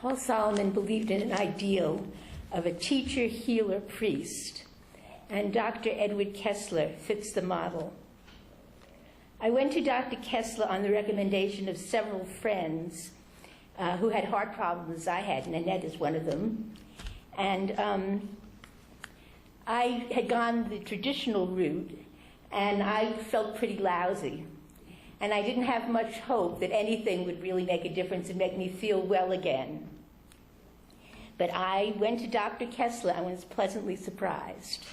Paul Solomon believed in an ideal of a teacher, healer, priest, and Dr. Edward Kessler fits the model. I went to Dr. Kessler on the recommendation of several friends who had heart problems I had, and Annette is one of them. And I had gone the traditional route, and I felt pretty lousy. And I didn't have much hope that anything would really make a difference and make me feel well again. But I went to Dr. Kessler and was pleasantly surprised.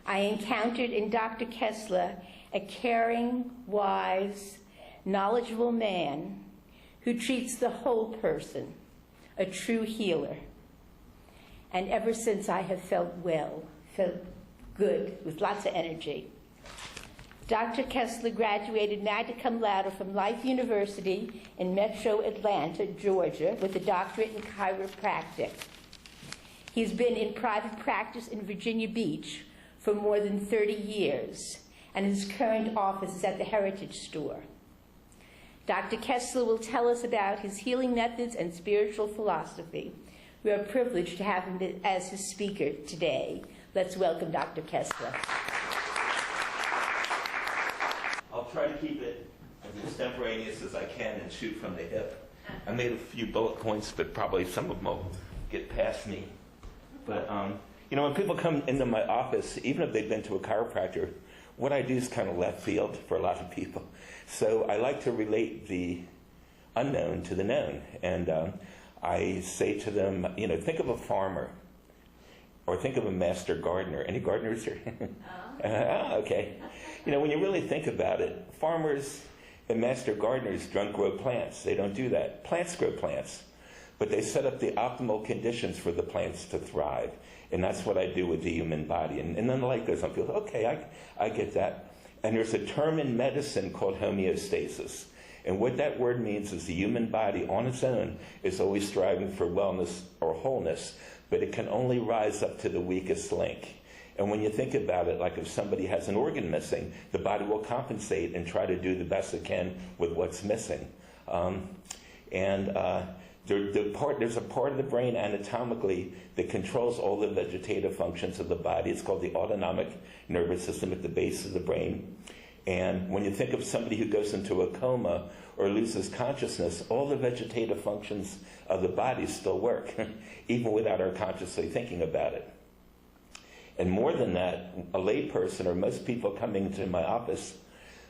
I encountered in Dr. Kessler a caring, wise, knowledgeable man who treats the whole person, a true healer. And ever since I have felt well, felt good, with lots of energy. Dr. Kessler graduated magna cum laude from Life University in Metro Atlanta, Georgia, with a doctorate in chiropractic. He's been in private practice in Virginia Beach for more than 30 years, and his current office is at the Heritage Store. Dr. Kessler will tell us about his healing methods and spiritual philosophy. We are privileged to have him as his speaker today. Let's welcome Dr. Kessler. I'll try to keep it as extemporaneous as I can and shoot from the hip. I made a few bullet points, but probably some of them will get past me. But, you know, when people come into my office, even if they've been to a chiropractor, what I do is kind of left field for a lot of people. So I like to relate the unknown to the known. And I say to them, you know, think of a farmer or think of a master gardener. Any gardeners here? Okay. You know, when you really think about it, farmers and master gardeners don't grow plants. They don't do that. Plants grow plants. But they set up the optimal conditions for the plants to thrive. And that's what I do with the human body. And then the light goes on. People, okay, I get that. And there's a term in medicine called homeostasis. And what that word means is the human body on its own is always striving for wellness or wholeness, but it can only rise up to the weakest link. And when you think about it, like if somebody has an organ missing, the body will compensate and try to do the best it can with what's missing. There's a part of the brain anatomically that controls all the vegetative functions of the body. It's called the autonomic nervous system at the base of the brain. And when you think of somebody who goes into a coma or loses consciousness, all the vegetative functions of the body still work, even without our consciously thinking about it. And more than that, a layperson or most people coming into my office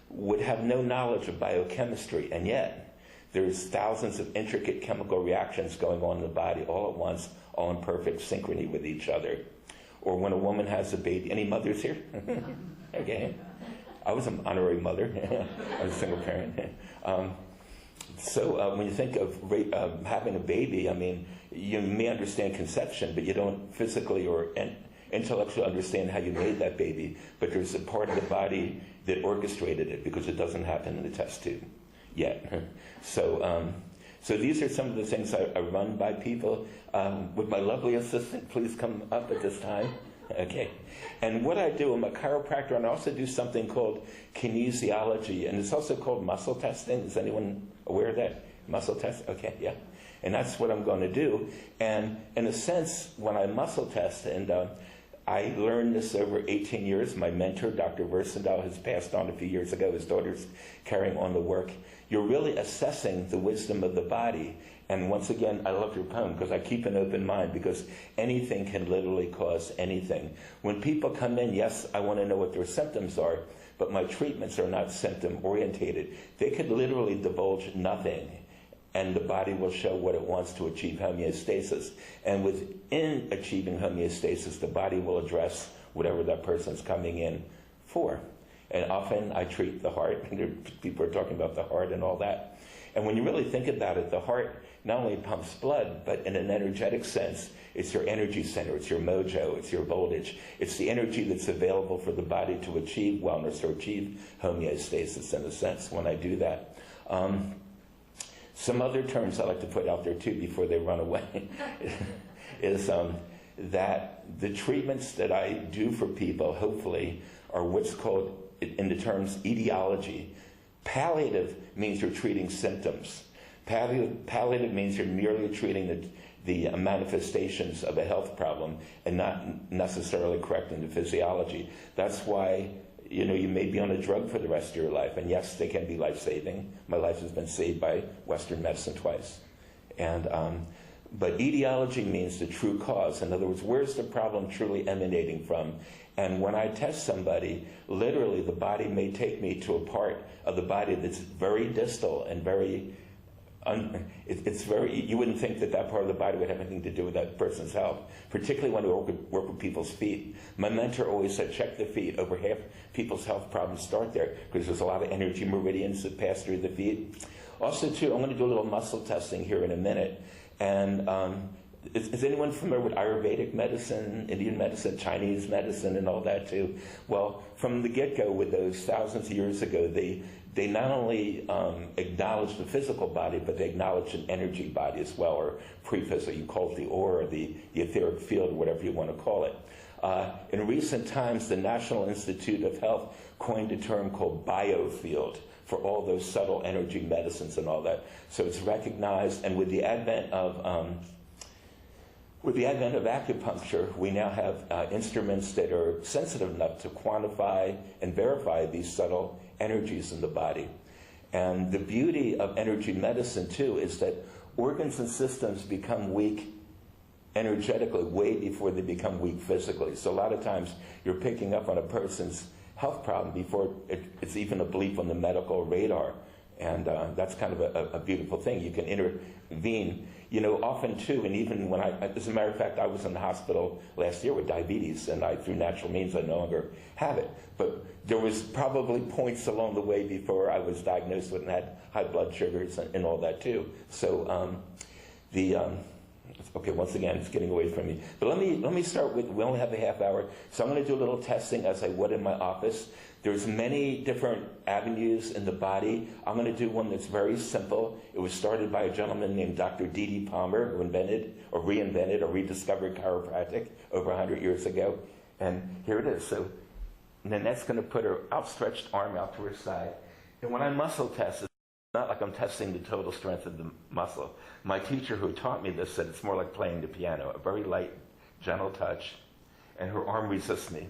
would have no knowledge of biochemistry, and yet there's thousands of intricate chemical reactions going on in the body all at once, all in perfect synchrony with each other. Or when a woman has a baby. Any mothers here? Okay. I was an honorary mother. I was a single parent. So when you think of having a baby, I mean, you may understand conception, but you don't physically or intellectually understand how you made that baby. But there's a part of the body that orchestrated it because it doesn't happen in the test tube yet. So these are some of the things I run by people. Would my lovely assistant please come up at this time? Okay. And what I do, I'm a chiropractor, and I also do something called kinesiology, and it's also called muscle testing. Is anyone aware of that? Muscle test? Okay, yeah. And that's what I'm going to do. And in a sense, when I muscle test, and I learned this over 18 years. My mentor, Dr. Versendahl, has passed on a few years ago. His daughter's carrying on the work. You're really assessing the wisdom of the body. And once again, I love your poem because I keep an open mind because anything can literally cause anything. When people come in, yes, I want to know what their symptoms are, but my treatments are not symptom-orientated. They could literally divulge nothing, and the body will show what it wants to achieve homeostasis. And within achieving homeostasis, the body will address whatever that person's coming in for. And often I treat the heart. People are talking about the heart and all that. And when you really think about it, the heart not only pumps blood, but in an energetic sense, it's your energy center, it's your mojo, it's your voltage. It's the energy that's available for the body to achieve wellness or achieve homeostasis in a sense when I do that. Some other terms I like to put out there too before they run away is that the treatments that I do for people, hopefully, are what's called, in the terms etiology. Palliative means you're treating symptoms. Palliative means you're merely treating the manifestations of a health problem and not necessarily correcting the physiology. That's why, you may be on a drug for the rest of your life. And yes, they can be life-saving. My life has been saved by Western medicine twice. But etiology means the true cause. In other words, where's the problem truly emanating from? And when I test somebody, literally the body may take me to a part of the body that's very distal and very, you wouldn't think that part of the body would have anything to do with that person's health, particularly when we work with people's feet. My mentor always said, check the feet. Over half people's health problems start there because there's a lot of energy meridians that pass through the feet. Also, too, I'm going to do a little muscle testing here in a minute. And is anyone familiar with Ayurvedic medicine, Indian medicine, Chinese medicine, and all that too? Well, from the get-go with those thousands of years ago, they not only acknowledged the physical body, but they acknowledged an energy body as well, or pre-physical. You call it the aura, the etheric field, whatever you want to call it. In recent times, the National Institute of Health coined a term called biofield for all those subtle energy medicines and all that. So it's recognized, and with the advent of acupuncture, we now have instruments that are sensitive enough to quantify and verify these subtle energies in the body. And the beauty of energy medicine, too, is that organs and systems become weak energetically way before they become weak physically. So a lot of times you're picking up on a person's health problem before it's even a bleep on the medical radar. And that's kind of a beautiful thing. You can intervene, often too, and even when as a matter of fact, I was in the hospital last year with diabetes, and through natural means, I no longer have it. But there was probably points along the way before I was diagnosed with and had high blood sugars and all that too. So okay, once again, it's getting away from me. But let me start with, we only have a half hour, so I'm going to do a little testing as I would in my office. There's many different avenues in the body. I'm going to do one that's very simple. It was started by a gentleman named Dr. D.D. Palmer, who reinvented or rediscovered chiropractic over 100 years ago. And here it is. So Nanette's going to put her outstretched arm out to her side. And when I muscle test, it's not like I'm testing the total strength of the muscle. My teacher who taught me this said it's more like playing the piano, a very light, gentle touch, and her arm resists me.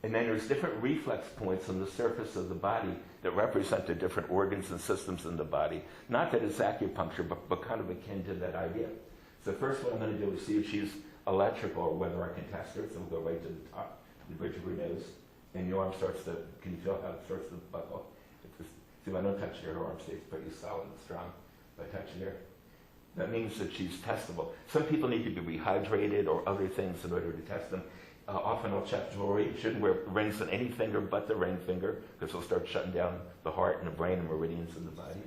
And then there's different reflex points on the surface of the body that represent the different organs and systems in the body. Not that it's acupuncture, but kind of akin to that idea. So first what I'm going to do is see if she's electrical or whether I can test her. So we'll go right to the top, the bridge of her nose, and your arm starts to, can you feel how it starts to buckle? See, if I don't touch her arm stays pretty solid and strong. If I touch her, that means that she's testable. Some people need to be rehydrated or other things in order to test them. Often I'll check jewelry. You shouldn't wear rings on any finger but the ring finger, because it'll start shutting down the heart and the brain and meridians in the body.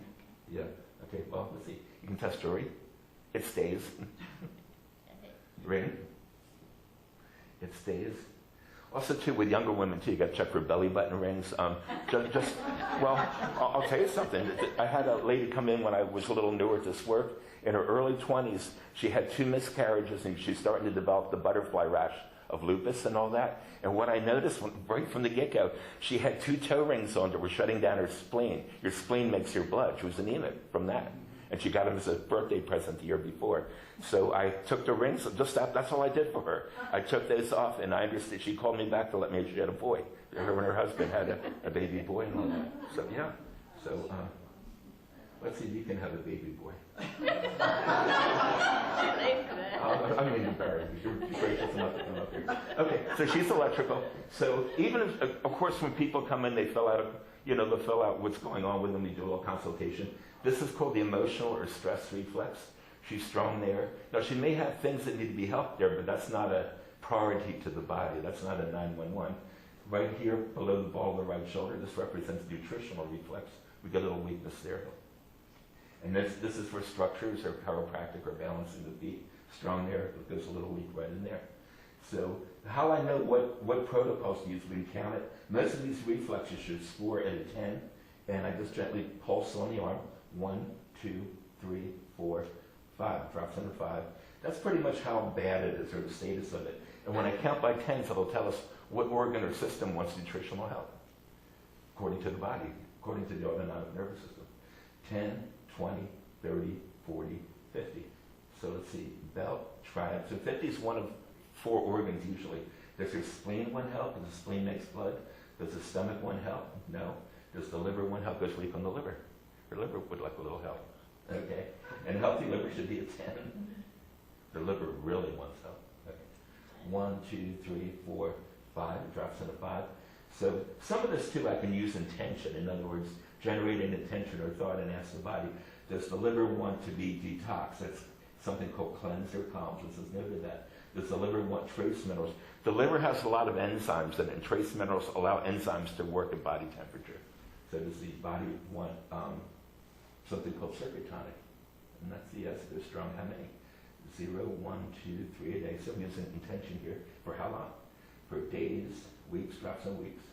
Yeah. Okay, well, let's see. You can test jewelry. It stays. Ring. It stays. Also, too, with younger women, too, you got to check for belly button rings. Well, I'll tell you something. I had a lady come in when I was a little newer at this work. In her early 20s, she had 2 miscarriages, and she's starting to develop the butterfly rash of lupus and all that. And what I noticed right from the get-go, she had 2 toe rings on that were shutting down her spleen. Your spleen makes your blood. She was anemic from that. And she got them as a birthday present the year before. So I took the rings, that's all I did for her. I took those off, and I understood. She called me back to let me know she had a boy. Her and her husband had a baby boy and all that. So, yeah. So, let's see if you can have a baby boy. I'm going to embarrass you. You're gracious enough to come up here. Okay, so she's electrical. So even if, of course, when people come in, they fill out, they'll fill out what's going on with them. We do a little consultation. This is called the emotional or stress reflex. She's strong there. Now, she may have things that need to be helped there, but that's not a priority to the body. That's not a 911. Right here, below the ball of the right shoulder, this represents nutritional reflex. We get a little weakness there. And this is for structures or chiropractic or balancing the feet. Strong there, it goes a little weak right in there. So how I know what protocols to use, we can count it. Most of these reflexes should score at a 10, and I just gently pulse on the arm. 1, 2, 3, 4, 5. Drops into 5. That's pretty much how bad it is, or the status of it. And when I count by 10s, it'll tell us what organ or system wants nutritional help, according to the body, according to the autonomic nervous system. 10, 20, 30, 40, 50. So let's see, belt, triad. So 50 is one of 4 organs usually. Does your spleen one help? Does the spleen makes blood? Does the stomach one help? No. Does the liver one help? Goes weak on the liver. Your liver would like a little help. Okay. And healthy liver should be a 10. The liver really wants help. Okay. 1, 2, 3, 4, 5. It drops into 5. So some of this too I can use intention. In other words, generating intention or thought and ask the body, does the liver want to be detoxed? That's something called cleanse or calm. This is noted that. Does the liver want trace minerals? The liver has a lot of enzymes in it, and trace minerals allow enzymes to work at body temperature. So does the body want something called circuit tonic? And that's the S. They're strong. How many? 0, 1, 2, 3 a day. So I'm using intention here. For how long? For days, weeks, drops in weeks.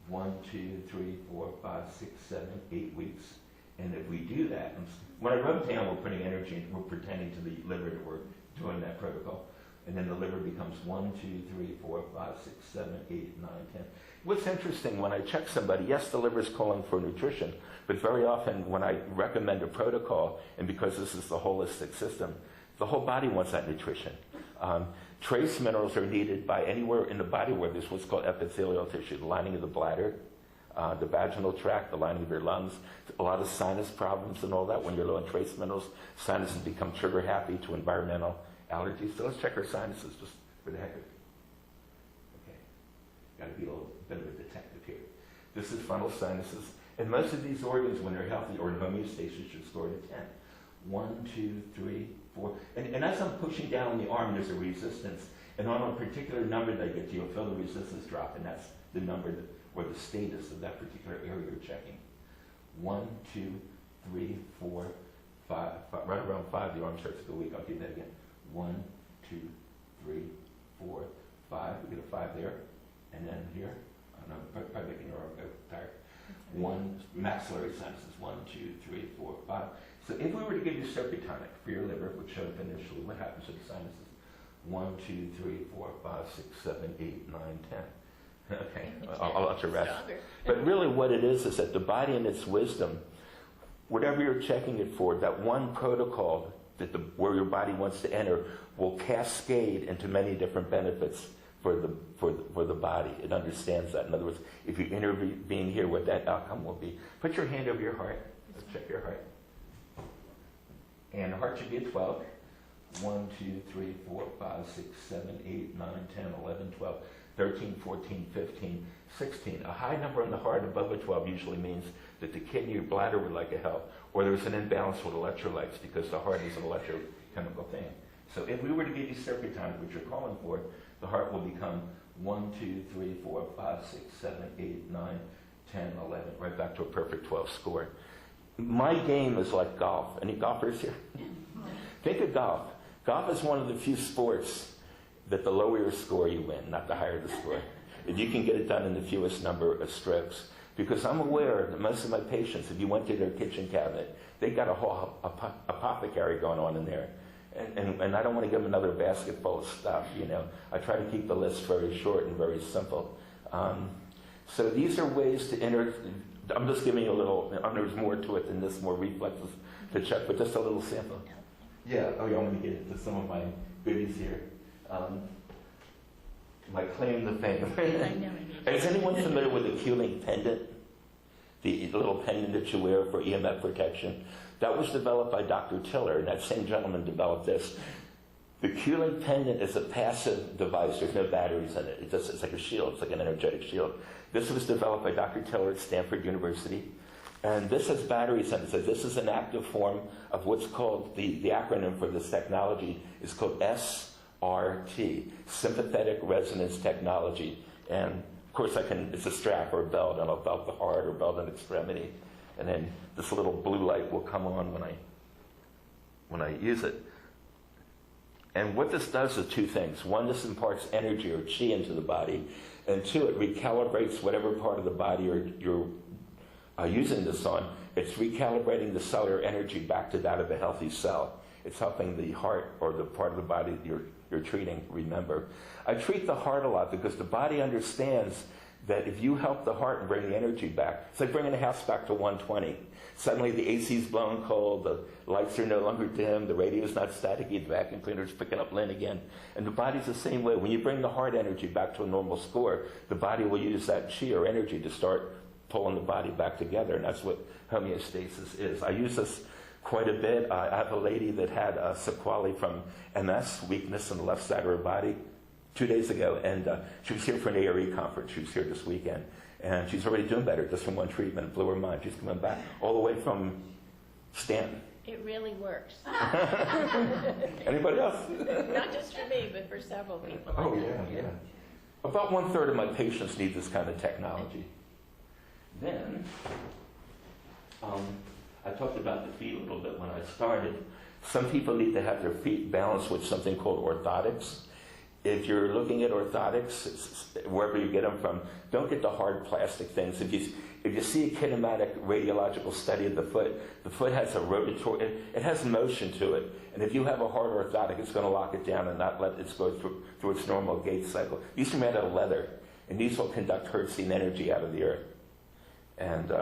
1, 2, 3, 4, 5, 6, 7, 8 weeks. And if we do that, when I rub down, we're putting energy in, we're pretending to the liver that we're doing that protocol. And then the liver becomes 1, 2, 3, 4, 5, 6, 7, 8, 9, 10. What's interesting, when I check somebody, yes, the liver is calling for nutrition, but very often when I recommend a protocol, and because this is the holistic system, the whole body wants that nutrition. Trace minerals are needed by anywhere in the body where there's what's called epithelial tissue, the lining of the bladder, the vaginal tract, the lining of your lungs, a lot of sinus problems and all that. When you're low in trace minerals, sinuses become trigger happy to environmental allergies. So let's check our sinuses just for the heck of it. Okay. Got to be a little bit of a detective here. This is frontal sinuses. And most of these organs, when they're healthy, or in homeostasis, should score to 10. 1, 2, 3, 4. And as I'm pushing down the arm, there's a resistance. And on a particular number that I get to, you'll feel the resistance drop. And that's the number that, or the status of that particular area you're checking. 1, 2, 3, 4, 5. Right around 5, the arm starts to go weak. I'll do that again. 1, 2, 3, 4, 5. We get a 5 there. And then here, I'm probably making your arm go tired. 1, maxillary sinuses. 1, 2, 3, 4, 5. So if we were to give you circuit tonic for your liver, which showed up initially, what happens to the sinuses? 1, 2, 3, 4, 5, 6, 7, 8, 9, 10. Okay, I'll let you rest. But really what it is that the body in its wisdom, whatever you're checking it for, that one protocol that where your body wants to enter will cascade into many different benefits for the body. It understands that. In other words, if you intervene here, what that outcome will be. Put your hand over your heart. Let's check your heart. And the heart should be at 12. 1, 2, 3, 4, 5, 6, 7, 8, 9, 10, 11, 12, 13, 14, 15, 16. A high number on the heart above a 12 usually means that the kidney or bladder would like a help, or there's an imbalance with electrolytes because the heart is an electrochemical thing. So if we were to give you circuit tonic, which you're calling for, the heart will become 1, 2, 3, 4, 5, 6, 7, 8, 9, 10, 11, right back to a perfect 12 score. My game is like golf. Any golfers here? Think of golf. Golf is one of the few sports that the lower your score you win, not the higher the score. If you can get it done in the fewest number of strokes. Because I'm aware that most of my patients, if you went to their kitchen cabinet, they got a whole apothecary going on in there. And I don't want to give them another basket full of stuff, you know. I try to keep the list very short and very simple. So these are ways to enter. I'm just giving you a little, there's more to it than this, more reflexes to check, but just a little sample. Yeah, I'm going to get into some of my goodies here. My claim to fame. Is anyone familiar with the Keurig pendant? The little pendant that you wear for EMF protection? That was developed by Dr. Tiller, and that same gentleman developed this. The Keurig pendant is a passive device. There's no batteries in it. It's like a shield. It's like an energetic shield. This was developed by Dr. Tiller at Stanford University. And this has batteries in it. So this is an active form of what's called, the acronym for this technology is called SRT, Sympathetic Resonance Technology. And of course it's a strap or a belt, and I'll belt the heart or belt an extremity. And then this little blue light will come on when I use it. And what this does is two things. One, this imparts energy or chi into the body. And two, it recalibrates whatever part of the you're using this on. It's recalibrating the cellular energy back to that of a healthy cell. It's helping the heart or the part of the body you're treating remember. I treat the heart a lot because the body understands that if you help the heart and bring the energy back, it's like bringing the house back to 120. Suddenly the AC's blowing cold, the lights are no longer dim, the radio's not staticky, the vacuum cleaner's picking up lint again. And the body's the same way. When you bring the heart energy back to a normal score, the body will use that chi or energy to start pulling the body back together, and that's what homeostasis is. I use this quite a bit. I have a lady that had a sequelae from MS, weakness in the left side of her body, 2 days ago, and she was here for an ARE conference. She was here this weekend, and she's already doing better just from one treatment. It blew her mind. She's coming back all the way from Stanton. It really works. Anybody else? Not just for me, but for several people. Oh, yeah. About 1/3 of my patients need this kind of technology. Then, I talked about the feet a little bit when I started. Some people need to have their feet balanced with something called orthotics. If you're looking at orthotics, wherever you get them from, don't get the hard plastic things. If you see a kinematic radiological study of the foot has a rotatory, it has motion to it. And if you have a hard orthotic, it's going to lock it down and not let it go through its normal gait cycle. These are made out of leather, and these will conduct Hertzian energy out of the earth. And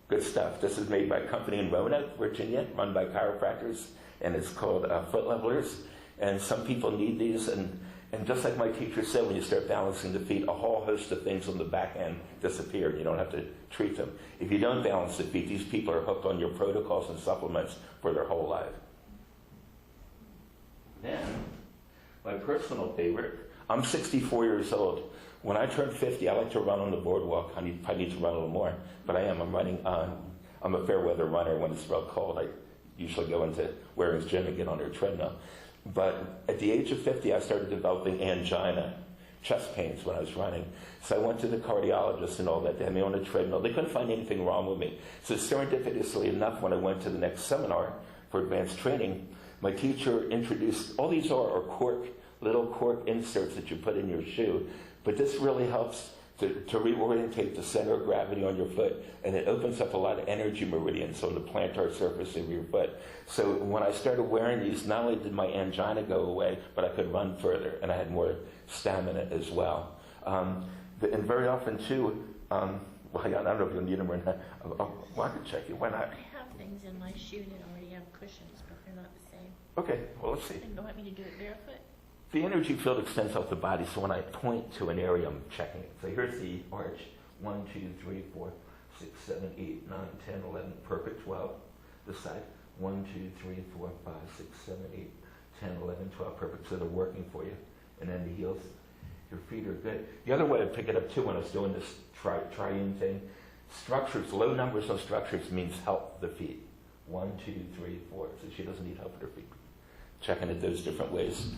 good stuff. This is made by a company in Roanoke, Virginia, run by chiropractors, and it's called Foot Levelers. And some people need these, and just like my teacher said, when you start balancing the feet, a whole host of things on the back end disappear. You don't have to treat them. If you don't balance the feet, these people are hooked on your protocols and supplements for their whole life. Then, my personal favorite, I'm 64 years old. When I turn 50, I like to run on the boardwalk. I need to run a little more, but I'm running. I'm a fair weather runner. When it's real cold, I usually go into Waring's gym and get on their treadmill. But at the age of 50, I started developing angina, chest pains when I was running. So I went to the cardiologist and all that. They had me on a treadmill. They couldn't find anything wrong with me. So serendipitously enough, when I went to the next seminar for advanced training, my teacher introduced, all these are little cork inserts that you put in your shoe. But this really helps to reorientate the center of gravity on your foot, and it opens up a lot of energy meridians on the plantar surface of your foot. So when I started wearing these, not only did my angina go away, but I could run further, and I had more stamina as well. And very often, too, I don't know if you'll need them or not. I can check you. Why not? I have things in my shoe that already have cushions, but they're not the same. Okay, well, let's see. And you want me to do it barefoot? The energy field extends out the body, so when I point to an area, I'm checking it. So here's the arch. 1, 2, 3, 4, 6, 7, 8, 9, 10, 11, perfect, 12. This side. 1, 2, 3, 4, 5, 6, 7, 8, 10, 11, 12, perfect. So they're working for you. And then the heels. Your feet are good. The other way to pick it up, too, when I was doing this triune thing, structures, low numbers on structures means help the feet. 1, 2, 3, 4. So she doesn't need help with her feet. Checking it those different ways.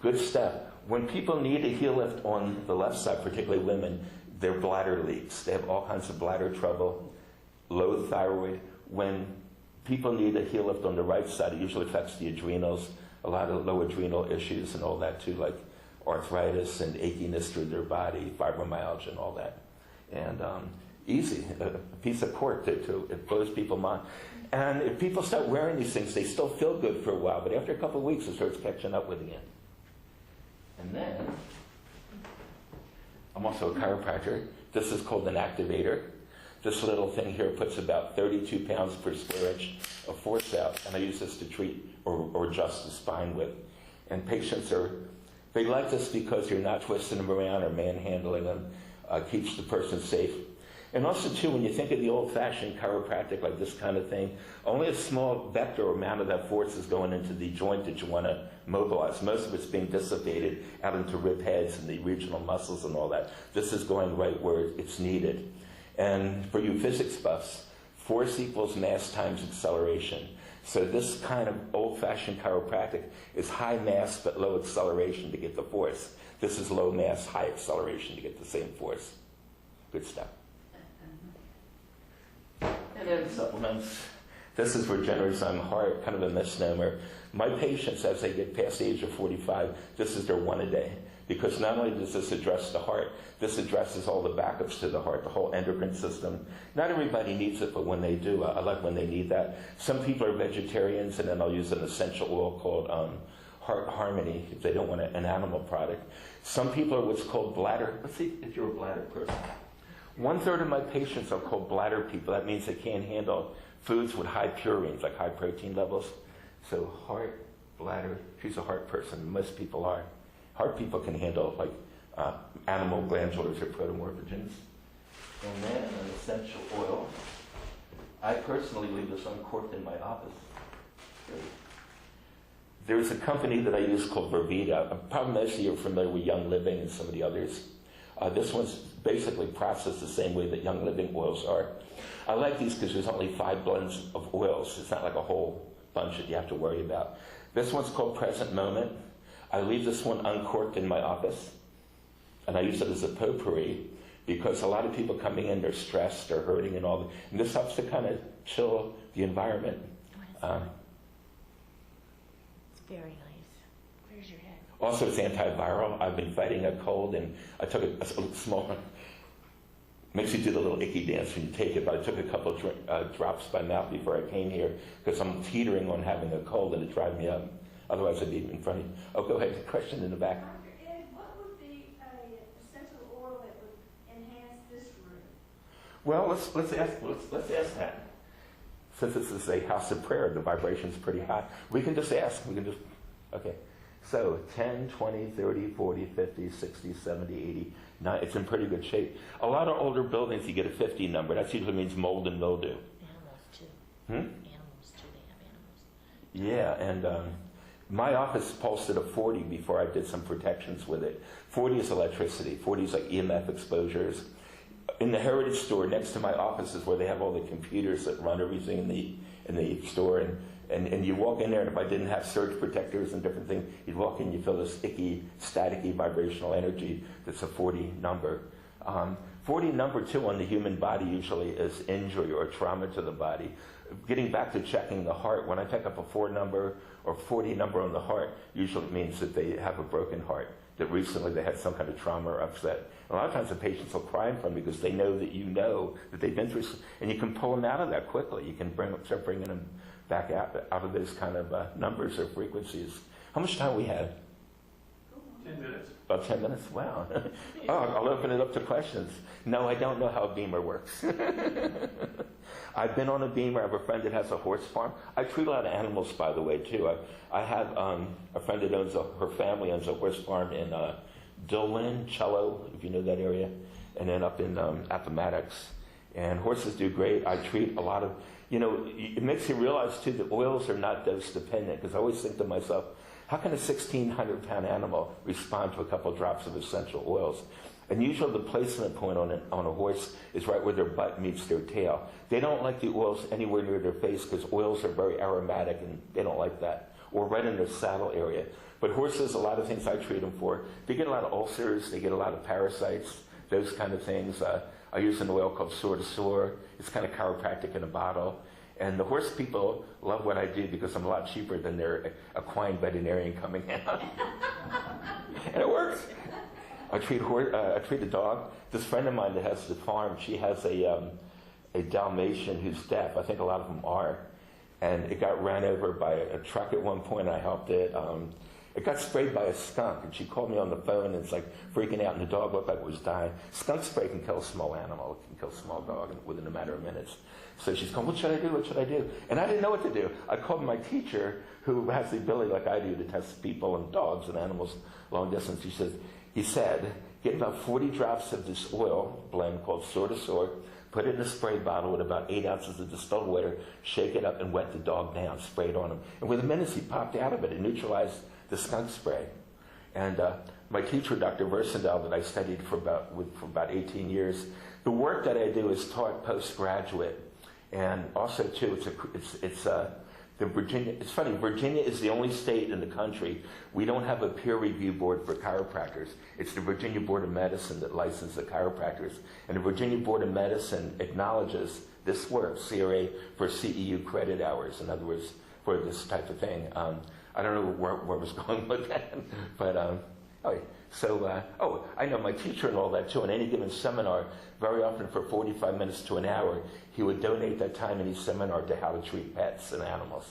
Good stuff. When people need a heel lift on the left side, particularly women, their bladder leaks. They have all kinds of bladder trouble, low thyroid. When people need a heel lift on the right side, it usually affects the adrenals, a lot of low adrenal issues and all that too, like arthritis and achiness through their body, fibromyalgia and all that. And easy, a piece of cork it blows people's mind. And if people start wearing these things, they still feel good for a while, but after a couple of weeks, it starts catching up with again. And then, I'm also a chiropractor. This is called an activator. This little thing here puts about 32 pounds per square inch of force out, and I use this to treat or adjust the spine with. And patients they like this because you're not twisting them around or manhandling them, keeps the person safe. And also, too, when you think of the old-fashioned chiropractic, like this kind of thing, only a small vector or amount of that force is going into the joint that you want to mobilize. Most of it's being dissipated out into rib heads and the regional muscles and all that. This is going right where it's needed. And for you physics buffs, force equals mass times acceleration. So this kind of old-fashioned chiropractic is high mass but low acceleration to get the force. This is low mass, high acceleration to get the same force. Good stuff. And then supplements. This is Regenerozyme Heart, kind of a misnomer. My patients, as they get past the age of 45, this is their one a day. Because not only does this address the heart, this addresses all the backups to the heart, the whole endocrine system. Not everybody needs it, but when they do, I like when they need that. Some people are vegetarians, and then I'll use an essential oil called Heart Harmony if they don't want an animal product. Some people are what's called bladder. Let's see if you're a bladder person. 1/3 of my patients are called bladder people. That means they can't handle foods with high purines, like high protein levels. So heart, bladder, she's a heart person. Most people are. Heart people can handle like animal glandulars or protomorphogens. And then an essential oil. I personally leave this uncorked in my office. There's a company that I use called Vervita. Probably most of you are familiar with Young Living and some of the others. This one's basically processed the same way that Young Living oils are. I like these because there's only 5 blends of oils. It's not like a whole bunch that you have to worry about. This one's called Present Moment. I leave this one uncorked in my office, and I use it as a potpourri because a lot of people coming in, they're stressed, they're hurting and all that. And this helps to kind of chill the environment. It's very nice. Where's your head? Also, it's antiviral. I've been fighting a cold, and I took a small one. Makes you do the little icky dance when you take it, but I took a couple of drops by mouth before I came here because I'm teetering on having a cold and it dried me up. Otherwise, I'd be in front of you. Oh, go ahead. Question in the back. Dr. Ed, what would be an essential oil that would enhance this room? Well, let's ask that. Since this is a house of prayer, the vibration's pretty high. We can just ask. Okay. So 10, 20, 30, 40, 50, 60, 70, 80, 90. It's in pretty good shape. A lot of older buildings, you get a 50 number. That usually means mold and mildew. Animals too. Animals too. They have animals. Yeah, and my office pulsed at a 40 before I did some protections with it. 40 is electricity. 40 is like EMF exposures. In the Heritage store next to my office is where they have all the computers that run everything in the store. And you walk in there, and if I didn't have surge protectors and different things, you'd walk in, you feel this icky, staticky, vibrational energy that's a 40 number. 40 number 2 on the human body usually is injury or trauma to the body. Getting back to checking the heart, when I pick up a 4 number or 40 number on the heart, usually it means that they have a broken heart, that recently they had some kind of trauma or upset. A lot of times the patients will cry in front because they know that they've been through, and you can pull them out of that quickly. You can start bringing them back out of those kind of numbers or frequencies. How much time we have? 10 minutes. About 10 minutes? Wow. Oh, I'll open it up to questions. No, I don't know how a beamer works. I've been on a beamer. I have a friend that has a horse farm. I treat a lot of animals, by the way, too. I have a friend that her family owns a horse farm in Dillon, Cello, if you know that area, and then up in Appomattox. And horses do great. I treat a lot of, it makes you realize, too, that oils are not dose dependent, because I always think to myself, how can a 1,600-pound animal respond to a couple drops of essential oils? And usually the placement point on a horse is right where their butt meets their tail. They don't like the oils anywhere near their face because oils are very aromatic and they don't like that. Or right in their saddle area. But horses, a lot of things I treat them for, they get a lot of ulcers, they get a lot of parasites, those kind of things. I use an oil called Sore to Sore. It's kind of chiropractic in a bottle. And the horse people love what I do because I'm a lot cheaper than their equine veterinarian coming out. And it works. I treat a dog. This friend of mine that has the farm, she has a Dalmatian who's deaf. I think a lot of them are. And it got ran over by a truck at one point. I helped it. It got sprayed by a skunk, and she called me on the phone, and it's like freaking out, and the dog looked like it was dying. Skunk spray can kill a small animal. It can kill a small dog within a matter of minutes. So she's going, what should I do? What should I do? And I didn't know what to do. I called my teacher, who has the ability, like I do, to test people and dogs and animals long distance. He said, get about 40 drops of this oil blend called Sore to Sore, put it in a spray bottle with about 8 ounces of distilled water, shake it up, and wet the dog down, spray it on him. And within minutes, he popped out of it. It neutralized the skunk spray. And my teacher, Dr. Versendal, that I studied for about 18 years, the work that I do is taught postgraduate. And also, too, it's funny, Virginia is the only state in the country we don't have a peer review board for chiropractors. It's the Virginia Board of Medicine that licenses the chiropractors. And the Virginia Board of Medicine acknowledges this work, CRA, for CEU credit hours, in other words, for this type of thing. I don't know where I was going with that, but I know my teacher and all that too. On any given seminar, very often for 45 minutes to an hour, he would donate that time in his seminar to how to treat pets and animals,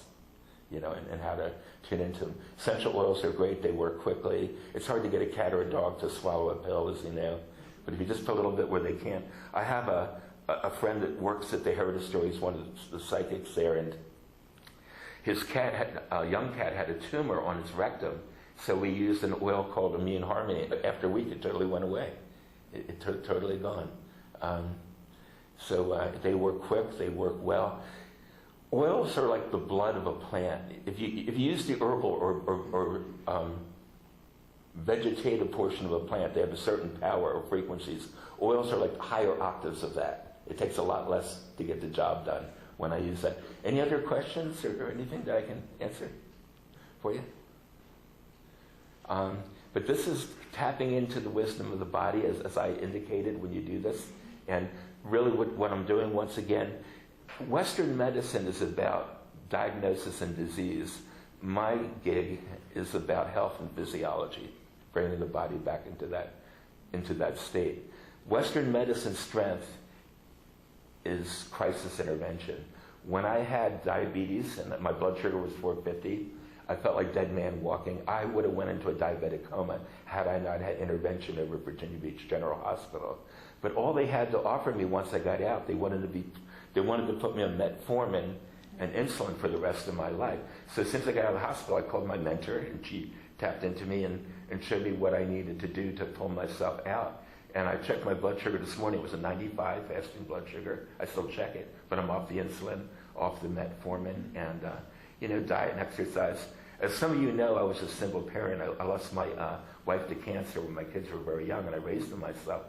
and how to tune into them. Essential oils are great. They work quickly. It's hard to get a cat or a dog to swallow a pill, as you know. But if you just put a little bit where they can't. I have a friend that works at the Heritage Story. He's one of the psychics there, and his a young cat had a tumor on his rectum, so we used an oil called Immune Harmony. After a week, it totally went away. It totally gone. So they work quick, they work well. Oils are like the blood of a plant. If you use the herbal or vegetative portion of a plant, they have a certain power or frequencies. Oils are like higher octaves of that. It takes a lot less to get the job done when I use that. Any other questions or anything that I can answer for you? But this is tapping into the wisdom of the body, as I indicated when you do this. And really what I'm doing, once again, Western medicine is about diagnosis and disease. My gig is about health and physiology, bringing the body back into that state. Western medicine's strength is crisis intervention. When I had diabetes and my blood sugar was 450, I felt like dead man walking. I would have went into a diabetic coma had I not had intervention over at Virginia Beach General Hospital. But all they had to offer me once I got out, they wanted to put me on metformin and insulin for the rest of my life. So since I got out of the hospital, I called my mentor, and she tapped into me and showed me what I needed to do to pull myself out. And I checked my blood sugar this morning. It was a 95 fasting blood sugar. I still check it, but I'm off the insulin, off the metformin, and diet and exercise. As some of you know, I was a single parent. I lost my wife to cancer when my kids were very young, and I raised them myself.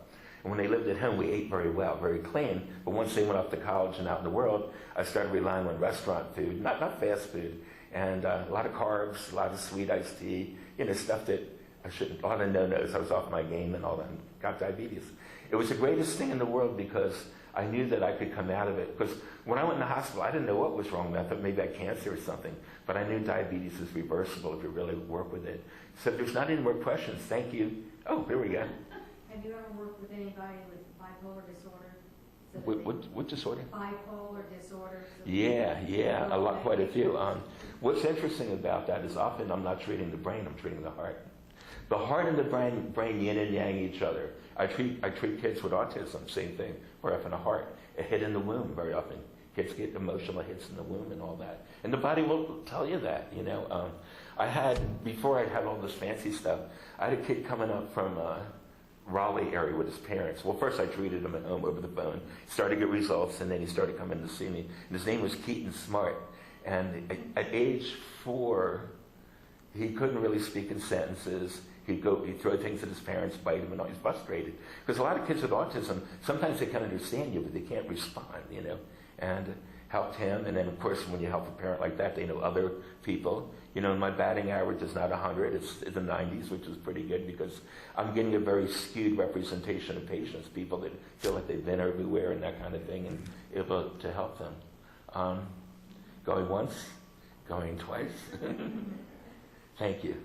And when they lived at home, we ate very well, very clean. But once they went off to college and out in the world, I started relying on restaurant food, not fast food, and a lot of carbs, a lot of sweet iced tea, stuff that I shouldn't, a lot of no-nos. I was off my game and all that, and got diabetes. It was the greatest thing in the world because I knew that I could come out of it. Because when I went in the hospital, I didn't know what was wrong with me. I thought maybe I had cancer or something. But I knew diabetes is reversible if you really work with it. So if there's not any more questions, thank you. Oh, here we go. Have you ever worked with anybody with bipolar disorder? What disorder? Bipolar disorder. Yeah, quite a few. What's interesting about that is often I'm not treating the brain, I'm treating the heart. The heart and the brain yin and yang each other. I treat kids with autism, same thing. We're often a heart, a hit in the womb very often. Kids get emotional hits in the womb and all that. And the body will tell you that, before I had all this fancy stuff, I had a kid coming up from Raleigh area with his parents. Well, first I treated him at home over the phone, started to get results, and then he started coming to see me. And his name was Keaton Smart. And at age 4, he couldn't really speak in sentences. He'd throw things at his parents, bite him, and all. He's frustrated. Because a lot of kids with autism, sometimes they can understand you, but they can't respond, And helped him. And then, of course, when you help a parent like that, they know other people. My batting average is not 100. It's in the 90s, which is pretty good because I'm getting a very skewed representation of patients, people that feel like they've been everywhere and that kind of thing, and able to help them. Going once, going twice. Thank you.